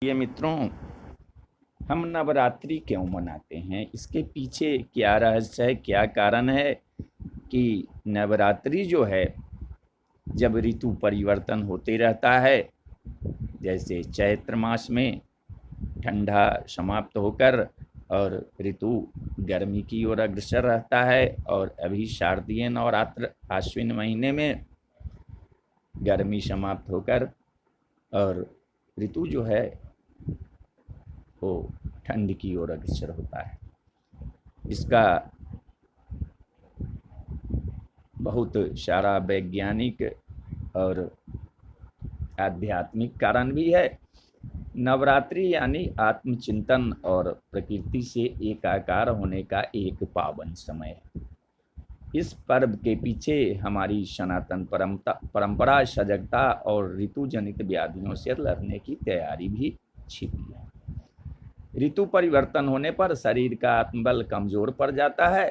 ये मित्रों, हम नवरात्रि क्यों मनाते हैं? इसके पीछे क्या रहस्य है, क्या कारण है कि नवरात्रि जो है, जब ऋतु परिवर्तन होते रहता है, जैसे चैत्र मास में ठंडा समाप्त होकर और ऋतु गर्मी की ओर अग्रसर रहता है, और अभी शारदीय नवरात्र आश्विन महीने में गर्मी समाप्त होकर और ऋतु जो है वो ठंड की ओर अग्रसर होता है। इसका बहुत सारा वैज्ञानिक और आध्यात्मिक कारण भी है। नवरात्रि यानी आत्मचिंतन और प्रकृति से एकाकार होने का एक पावन समय है। इस पर्व के पीछे हमारी सनातन परंपरा, सजगता और ऋतु जनित व्याधियों से लड़ने की तैयारी भी छिपी है। ऋतु परिवर्तन होने पर शरीर का आत्मबल कमजोर पड़ जाता है।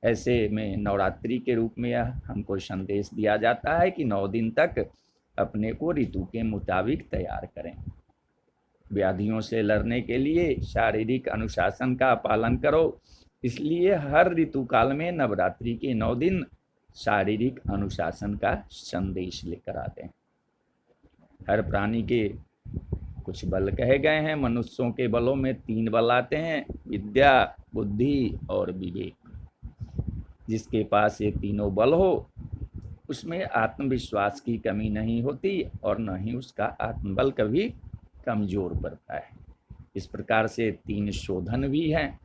ऐसे में नवरात्रि के रूप में यह हमको संदेश दिया जाता है कि 9 दिन तक अपने को ऋतु के मुताबिक तैयार करें। व्याधियों से लड़ने के लिए शारीरिक अनुशासन का पालन करो। इसलिए हर ऋतु काल में नवरात्रि के 9 दिन शारीरिक अनुशासन का संदेश लेकर आते हैं। हर प्राणी के कुछ बल कहे गए हैं। मनुष्यों के बलों में 3 बल आते हैं: विद्या, बुद्धि और विवेक। जिसके पास ये तीनों बल हो उसमें आत्मविश्वास की कमी नहीं होती और न ही उसका आत्मबल कभी कमजोर पड़ता है। इस प्रकार से 3 शोधन भी हैं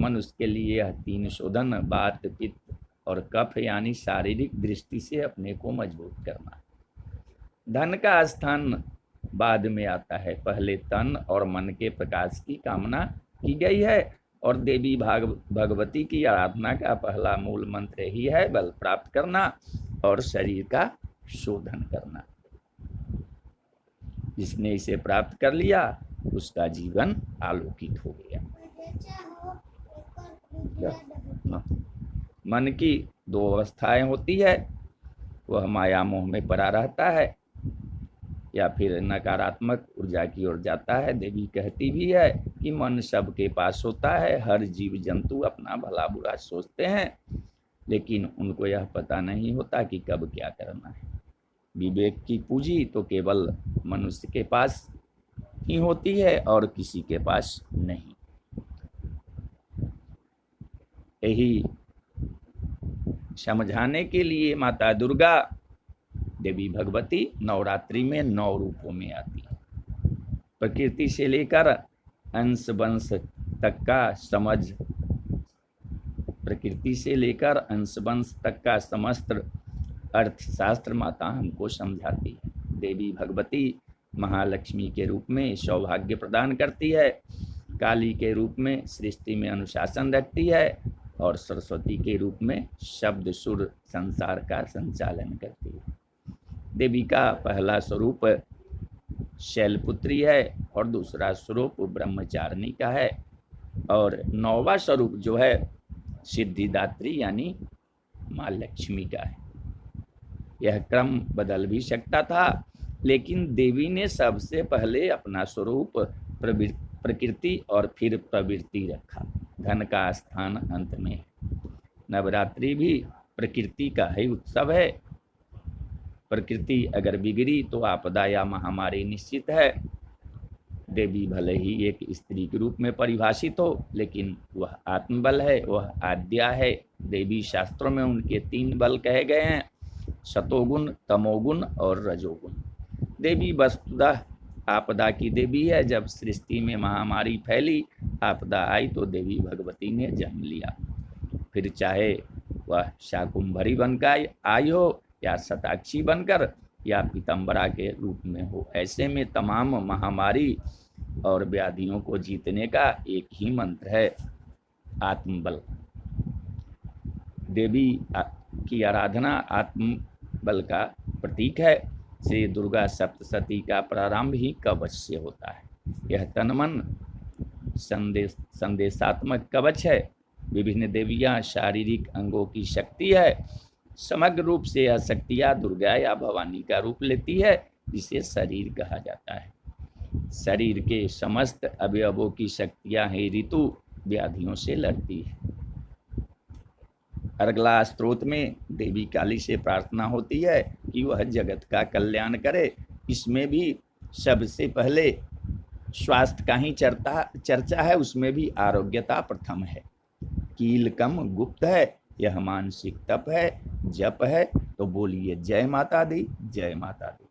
मनुष्य के लिए। यह 3 शोधन वात, पित्त और कफ यानी शारीरिक दृष्टि से अपने को मजबूत करना। धन का स्थान बाद में आता है। पहले तन और मन के प्रकाश की कामना की गई है, और देवी भगवती की आराधना का पहला मूल मंत्र ही है बल प्राप्त करना और शरीर का शोधन करना। जिसने इसे प्राप्त कर लिया उसका जीवन आलोकित हो गया। मन की 2 अवस्थाएं होती है। वह माया मोह में पड़ा रहता है या फिर नकारात्मक ऊर्जा की ओर जाता है। देवी कहती भी है कि मन सबके पास होता है। हर जीव जंतु अपना भला बुरा सोचते हैं, लेकिन उनको यह पता नहीं होता कि कब क्या करना है। विवेक की पूंजी तो केवल मनुष्य के पास ही होती है और किसी के पास नहीं। यही समझाने के लिए माता दुर्गा, देवी भगवती नवरात्रि में 9 रूपों में आती है। प्रकृति से लेकर अंश वंश तक का समझ, प्रकृति से लेकर अंश वंश तक का समस्त अर्थशास्त्र माता हमको समझाती है। देवी भगवती महालक्ष्मी के रूप में सौभाग्य प्रदान करती है, काली के रूप में सृष्टि में अनुशासन रखती है, और सरस्वती के रूप में शब्द सुर संसार का संचालन करती है। देवी का पहला स्वरूप शैलपुत्री है और दूसरा स्वरूप ब्रह्मचारिणी का है, और 9वां स्वरूप जो है सिद्धिदात्री यानी माँ लक्ष्मी का है। यह क्रम बदल भी सकता था, लेकिन देवी ने सबसे पहले अपना स्वरूप प्रकृति और फिर प्रवृत्ति रखा। धन का स्थान अंत में है। नवरात्रि भी प्रकृति का ही उत्सव है। प्रकृति अगर बिगड़ी तो आपदा या महामारी निश्चित है। देवी भले ही एक स्त्री के रूप में परिभाषित हो, लेकिन वह आत्मबल है, वह आद्या है। देवी शास्त्रों में उनके 3 बल कहे गए हैं: सतोगुण, तमोगुण और रजोगुण। देवी वस्तुतः आपदा की देवी है। जब सृष्टि में महामारी फैली, आपदा आई, तो देवी भगवती ने जन्म लिया। फिर चाहे वह शाकुंभरी बनकर आई हो या शताक्षी बनकर या पीतम्बरा के रूप में हो। ऐसे में तमाम महामारी और व्याधियों को जीतने का एक ही मंत्र है: आत्मबल। देवी की आराधना आत्मबल का प्रतीक है। श्री दुर्गा सप्तशती का प्रारंभ ही कवच से होता है। यह तन मन संदेशात्मक कवच है। विभिन्न देवियां शारीरिक अंगों की शक्ति है। समग्र रूप से यह शक्तियां दुर्गा या भवानी का रूप लेती है, जिसे शरीर कहा जाता है। शरीर के समस्त अवयवों की शक्तियां हे ऋतु व्याधियों से लड़ती है। अर्गला स्त्रोत में देवी काली से प्रार्थना होती है कि वह जगत का कल्याण करे। इसमें भी सबसे पहले स्वास्थ्य का ही चर्चा है, उसमें भी आरोग्यता प्रथम है। कीलकम गुप्त है, यह मानसिक तप है, जप है। तो बोलिए जय माता दी, जय माता दी।